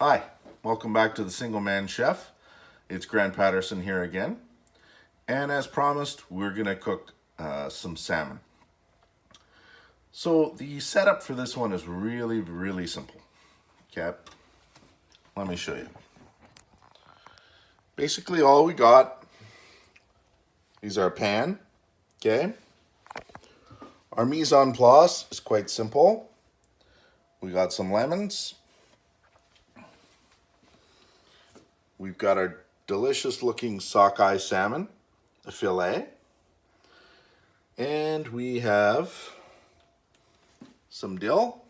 Hi, welcome back to the Single Man Chef. It's Grant Patterson here again. And as promised, we're going to cook some salmon. So the setup for this one is really simple. Okay, let me show you. Basically all we got is our pan. Okay, our mise en place is quite simple. We got some lemons. We've got our delicious looking sockeye salmon, a fillet. And we have some dill.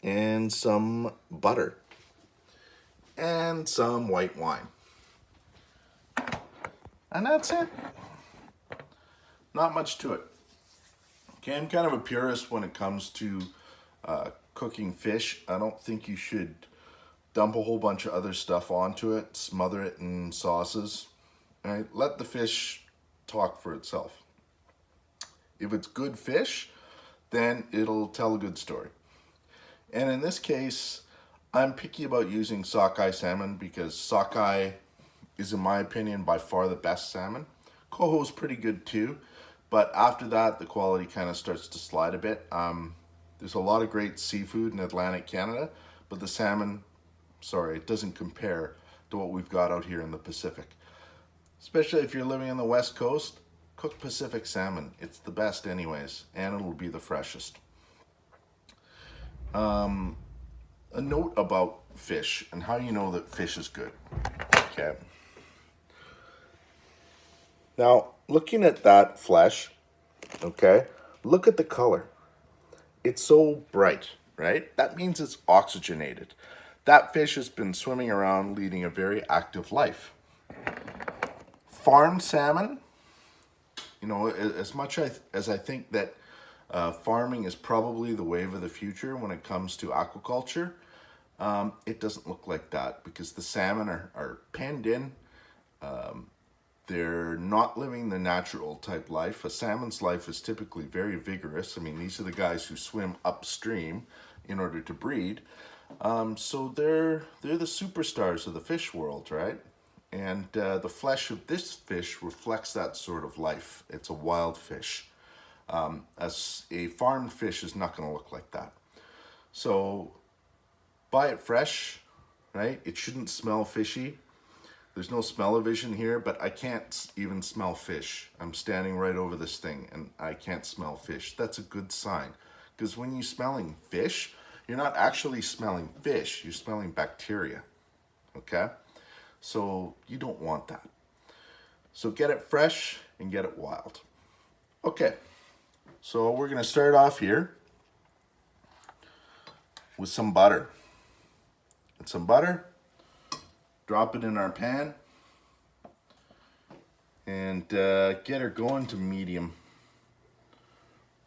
And some butter. And some white wine. And that's it. Not much to it. Okay, I'm kind of a purist when it comes to cooking fish. I don't think you should dump a whole bunch of other stuff onto it, smother it in sauces. Right? Let the fish talk for itself. If it's good fish, then it'll tell a good story. And in this case, I'm picky about using sockeye salmon because sockeye is, in my opinion, by far the best salmon. Coho is pretty good too, but after that, the quality kind of starts to slide a bit. There's a lot of great seafood in Atlantic Canada, but the salmon, sorry, it doesn't compare to what we've got out here in the Pacific. Especially if you're living on the West Coast, cook Pacific salmon. It's the best anyways, and it'll be the freshest. A note about fish and how you know that fish is good. Okay. Now, looking at that flesh, okay, look at the color. It's so bright, right? That means it's oxygenated. That fish has been swimming around leading a very active life. Farmed salmon, you know, as much as I think that farming is probably the wave of the future when it comes to aquaculture, it doesn't look like that because the salmon are penned in. They're not living the natural type life. A salmon's life is typically very vigorous. I mean, these are the guys who swim upstream in order to breed. So they're the superstars of the fish world, right? And the flesh of this fish reflects that sort of life. It's a wild fish. As a farmed fish is not going to look like that. So buy it fresh, right? It shouldn't smell fishy. There's no smell-o-vision here, but I can't even smell fish. I'm standing right over this thing and I can't smell fish. That's a good sign. Because when you're smelling fish, you're not actually smelling fish, you're smelling bacteria. Okay? So you don't want that. So get it fresh and get it wild. Okay, so we're gonna start off here with some butter. And some butter, drop it in our pan, and get her going to medium.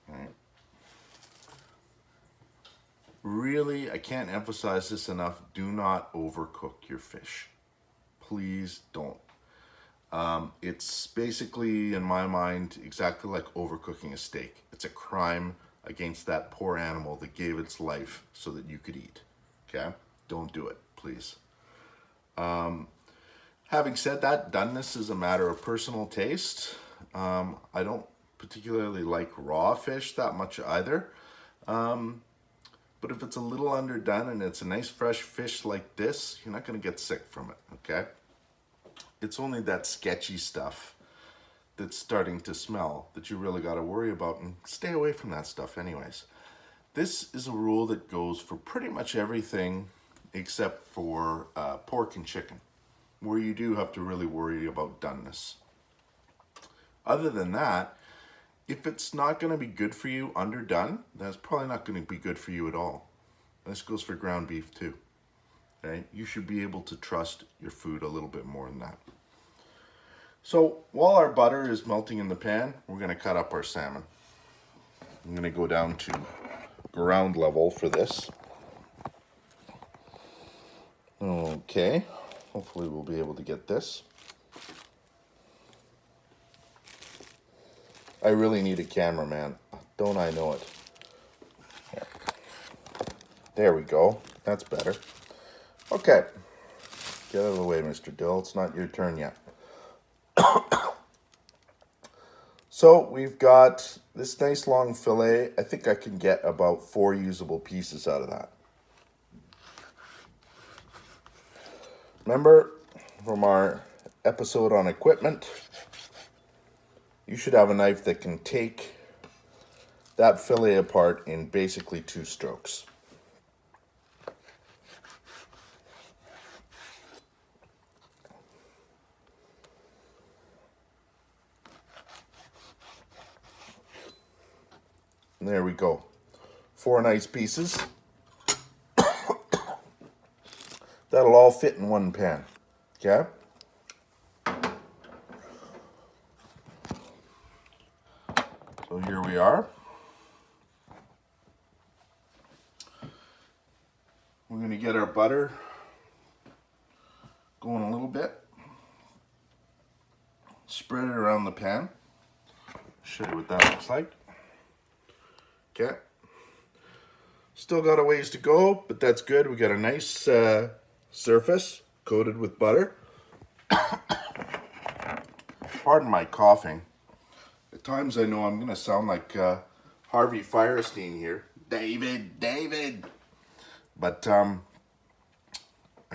All right. Really, I can't emphasize this enough, do not overcook your fish. Please don't. It's basically, in my mind, exactly like overcooking a steak. It's a crime against that poor animal that gave its life so that you could eat. Okay? Don't do it, please. Having said that, doneness is a matter of personal taste. I don't particularly like raw fish that much either. But if it's a little underdone and it's a nice fresh fish like this, you're not going to get sick from it, okay? It's only that sketchy stuff that's starting to smell that you really got to worry about, and stay away from that stuff anyways. This is a rule that goes for pretty much everything except for pork and chicken, where you do have to really worry about doneness. Other than that, if it's not going to be good for you underdone, that's probably not going to be good for you at all. This goes for ground beef too. Okay? You should be able to trust your food a little bit more than that. So while our butter is melting in the pan, we're going to cut up our salmon. I'm going to go down to ground level for this. Okay, hopefully we'll be able to get this. I really need a cameraman. Don't I know it? There we go. That's better. Okay. Get out of the way, Mr. Dill. It's not your turn yet. So we've got this nice long fillet. I think I can get about 4 usable pieces out of that. Remember from our episode on equipment, you should have a knife that can take that fillet apart in basically 2 strokes. And there we go. 4 nice pieces. That'll all fit in one pan. Okay? So here we are. We're going to get our butter going a little bit. Spread it around the pan. Show you what that looks like. Okay. Still got a ways to go, but that's good. We got a nice surface coated with butter. Pardon my coughing. At times I know I'm going to sound like Harvey Firestein here. David. But I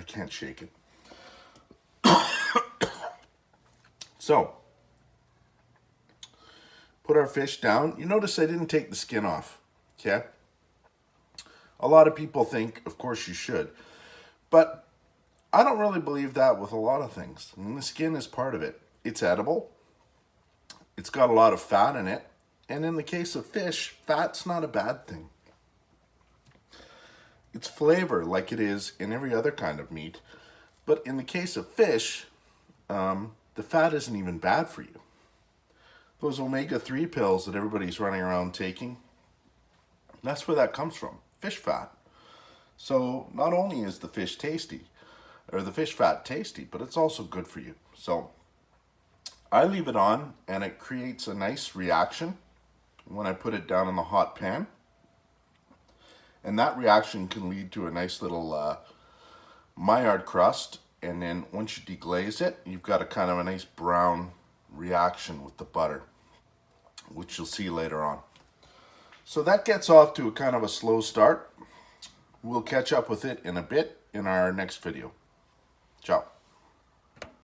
can't shake it. So, put our fish down. You notice I didn't take the skin off. Okay? A lot of people think, of course you should. But I don't really believe that with a lot of things. I mean, the skin is part of it. It's edible. It's got a lot of fat in it. And in the case of fish, fat's not a bad thing. It's flavor like it is in every other kind of meat. But in the case of fish, the fat isn't even bad for you. Those omega-3 pills that everybody's running around taking, that's where that comes from, fish fat. So not only is the fish tasty, or the fish fat tasty, but it's also good for you. So I leave it on and it creates a nice reaction when I put it down in the hot pan. And that reaction can lead to a nice little Maillard crust. And then once you deglaze it, you've got a kind of a nice brown reaction with the butter, which you'll see later on. So that gets off to a kind of a slow start. We'll catch up with it in a bit in our next video. Ciao.